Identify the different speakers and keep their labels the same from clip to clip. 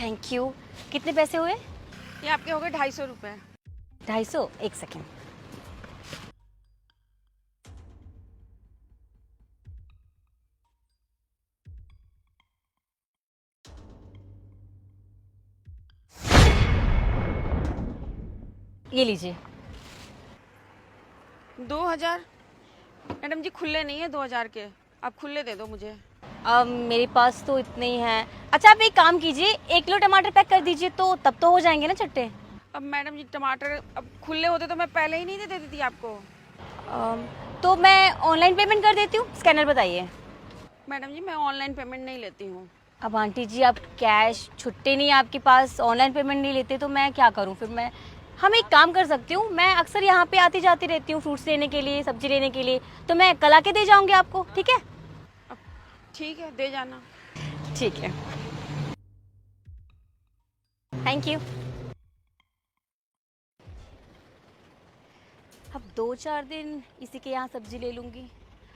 Speaker 1: Thank you. कितने पैसे हुए?
Speaker 2: ये आपके हो गए 250 रुपये।
Speaker 1: 250? एक सेकेंड। ये लीजिए।
Speaker 2: 2000? मैडम जी खुले नहीं है 2000 के, आप खुले दे दो मुझे।
Speaker 1: मेरे पास तो इतने ही हैं। अच्छा आप एक काम कीजिए, 1 किलो टमाटर पैक कर दीजिए, तो तब तो हो जाएंगे ना चट्टे।
Speaker 2: अब मैडम जी टमाटर अब खुले होते तो मैं पहले ही नहीं दे देती थी आपको।
Speaker 1: तो मैं ऑनलाइन पेमेंट कर देती हूँ, स्कैनर बताइए।
Speaker 2: मैडम जी मैं ऑनलाइन पेमेंट नहीं लेती हूँ।
Speaker 1: अब आंटी जी आप कैश छुट्टे नहीं आपके पास, ऑनलाइन पेमेंट नहीं लेते, तो मैं क्या करूँ फिर? हम एक काम कर सकती हूँ, मैं अक्सर यहाँ पे आती जाती रहती हूँ फ्रूट्स लेने के लिए, सब्जी लेने के लिए, तो मैं कल आके दे जाऊँगी आपको, ठीक है?
Speaker 2: अब ठीक है, दे जाना।
Speaker 1: ठीक है, थैंक यू। अब 2-4 दिन इसी के यहाँ सब्जी ले लूँगी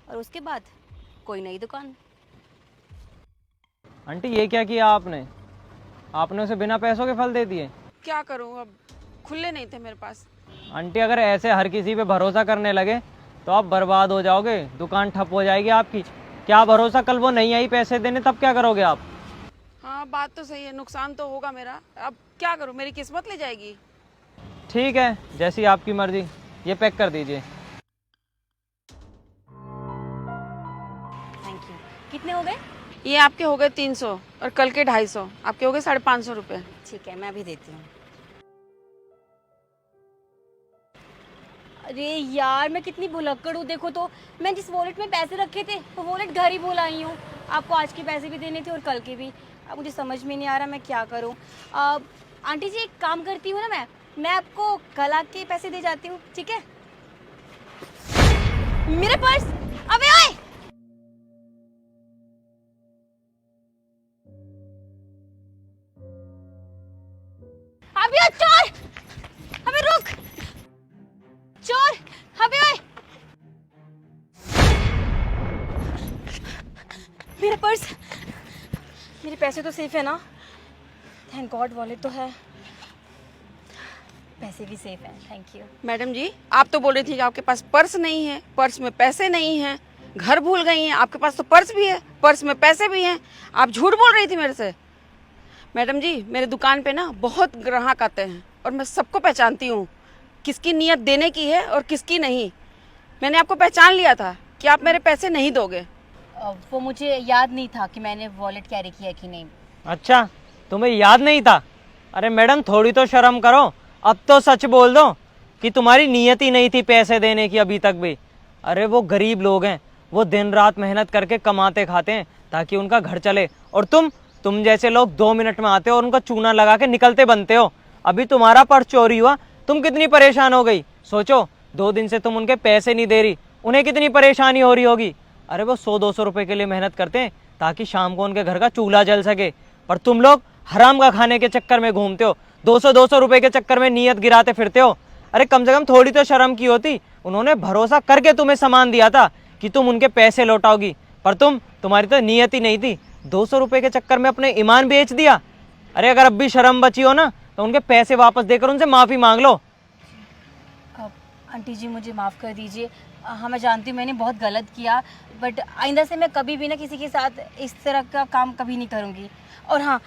Speaker 1: और उसके बाद कोई नई दुकान।
Speaker 3: आंटी ये क्या किया आपने? आपने उसे बिना पैसों के फल दे दिए।
Speaker 2: क्या करूँ, अब खुले नहीं थे मेरे पास।
Speaker 3: आंटी अगर ऐसे हर किसी पे भरोसा करने लगे तो आप बर्बाद हो जाओगे, दुकान ठप हो जाएगी आपकी। क्या भरोसा, कल वो नहीं आई पैसे देने तब क्या करोगे आप?
Speaker 2: हाँ बात तो सही है, नुकसान तो होगा मेरा। अब क्या करूँ, मेरी किस्मत ले जाएगी।
Speaker 3: ठीक है, जैसी आपकी मर्जी। ये पैक कर दीजिए।
Speaker 1: Thank you. कितने हो गए?
Speaker 2: ये आपके हो गए 300 और कल के 250, आपके हो गए 550 रुपये।
Speaker 1: ठीक है, मैं अभी देती हूँ। अरे यार मैं कितनी भुलक्कड़ हूँ, देखो तो मैं जिस वॉलेट में पैसे रखे थे वो वॉलेट घर ही भूल आई हूँ। आपको आज के पैसे भी देने थे और कल के भी। अब मुझे समझ में नहीं आ रहा मैं क्या करूँ। आंटी जी एक काम करती हूँ ना, मैं आपको कल आके पैसे दे जाती हूँ, ठीक है? मेरा पर्स! अबे ओए! अबे चोर! अबे रुक! चोर! अबे ओए! मेरा पर्स! मेरे पैसे तो सेफ है ना? थैंक गॉड, वॉलेट तो है, पैसे भी सेफ हैं, थैंक यू।
Speaker 2: मैडम जी आप तो बोल रही थी कि आपके पास पर्स नहीं है, पर्स में पैसे नहीं हैं, घर भूल गई हैं। आपके पास तो पर्स भी है, पर्स में पैसे भी हैं। आप झूठ बोल रही थी मेरे से। मैडम जी मेरे दुकान पे ना बहुत ग्राहक आते हैं और मैं सबको पहचानती हूँ, किसकी नीयत देने की है और किसकी नहीं। मैंने आपको पहचान लिया था कि आप मेरे पैसे नहीं दोगे।
Speaker 1: वो मुझे याद नहीं था कि मैंने वॉलेट कैरी किया कि नहीं।
Speaker 3: अच्छा, तुम्हें याद नहीं था? अरे मैडम थोड़ी तो शर्म करो, अब तो सच बोल दो कि तुम्हारी नीयत ही नहीं थी पैसे देने की अभी तक भी। अरे वो गरीब लोग हैं, वो दिन रात मेहनत करके कमाते खाते हैं ताकि उनका घर चले, और तुम जैसे लोग 2 मिनट में आते हो और उनका चूना लगा के निकलते बनते हो। अभी तुम्हारा पर्स चोरी हुआ, तुम कितनी परेशान हो गई सोचो। 2 दिन से तुम उनके पैसे नहीं दे रही, उन्हें कितनी परेशानी हो रही होगी। अरे वो 100-200 रुपए के लिए मेहनत करते हैं ताकि शाम को उनके घर का चूल्हा जल सके, पर तुम लोग हराम का खाने के चक्कर में घूमते हो, 200-200 रुपए के चक्कर में नीयत गिराते फिरते हो। अरे कम से कम थोड़ी तो शर्म की होती। उन्होंने भरोसा करके तुम्हें सामान दिया था कि तुम उनके पैसे लौटाओगी, पर तुम्हारी तो नीयत ही नहीं थी। 200 रुपए के चक्कर में अपने ईमान बेच दिया। अरे अगर अब भी शर्म बची हो ना तो उनके पैसे वापस देकर उनसे माफ़ी मांग लो।
Speaker 1: आंटी जी मुझे माफ़ कर दीजिए। हाँ मैं जानती हूँ मैंने बहुत गलत किया, बट आइंदा से मैं कभी भी ना किसी के साथ इस तरह का काम कभी नहीं करूँगी। और हाँ,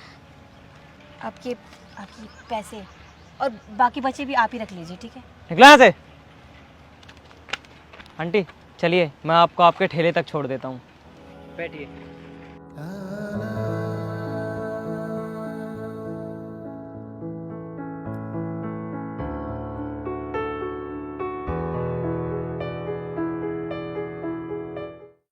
Speaker 1: आपके पैसे और बाकी बचे भी आप ही रख लीजिए, ठीक है?
Speaker 3: निकला यहाँ से। आंटी चलिए, मैं आपको आपके ठेले तक छोड़ देता हूँ, बैठिए।